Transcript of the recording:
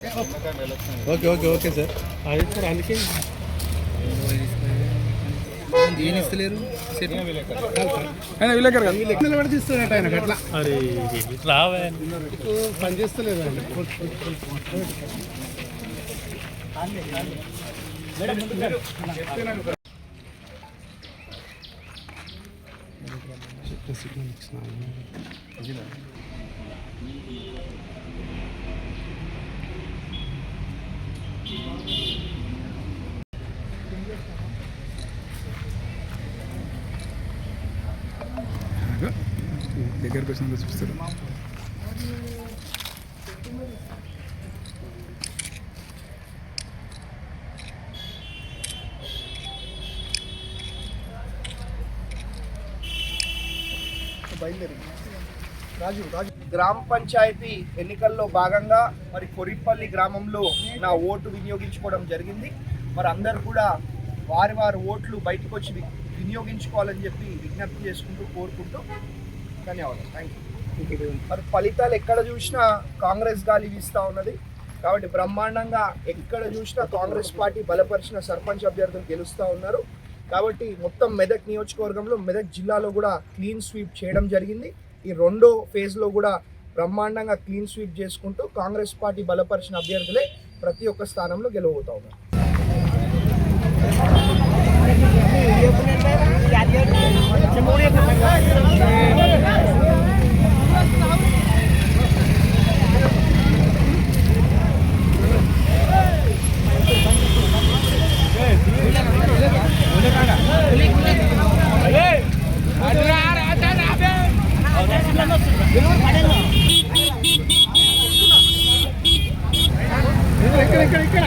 Okay okay okay sir. అది sir అందుకే ఏం ఇస్తలేరు విలేకరు కదా నిలబడి తీస్తున్నట్టు ఆయన అట్లా అరే రావే పని చేస్తలేదు ఆయన. దగ్గరకు వచ్చిన చూపిస్తారు. గ్రామ పంచాయతీ ఎన్నికల్లో భాగంగా మరి కొరిపల్లి గ్రామంలో నా ఓటు వినియోగించుకోవడం జరిగింది. మరి అందరు కూడా వారి ఓట్లు బయటకు వచ్చి వినియోగించుకోవాలని చెప్పి విజ్ఞప్తి చేసుకుంటూ కోరుకుంటూ ధన్యవాదాలు. Thank you. మరి ఫలితాలు ఎక్కడ చూసినా కాంగ్రెస్ గాలి వీస్తూ ఉన్నది కాబట్టి బ్రహ్మాండంగా ఎక్కడ చూసినా కాంగ్రెస్ పార్టీ బలపరిచిన సర్పంచ్ అభ్యర్థులు గెలుస్తూ ఉన్నారు. కాబట్టి మొత్తం మెదక్ నియోజకవర్గంలో మెదక్ జిల్లాలో కూడా క్లీన్ స్వీప్ చేయడం జరిగింది. ఈ రెండో ఫేజ్లో కూడా బ్రహ్మాండంగా క్లీన్ స్వీప్ చేసుకుంటూ కాంగ్రెస్ పార్టీ బలపరిచిన అభ్యర్థులే ప్రతి ఒక్క స్థానంలో గెలవబోతా ఉన్నారు. ఇక్కడ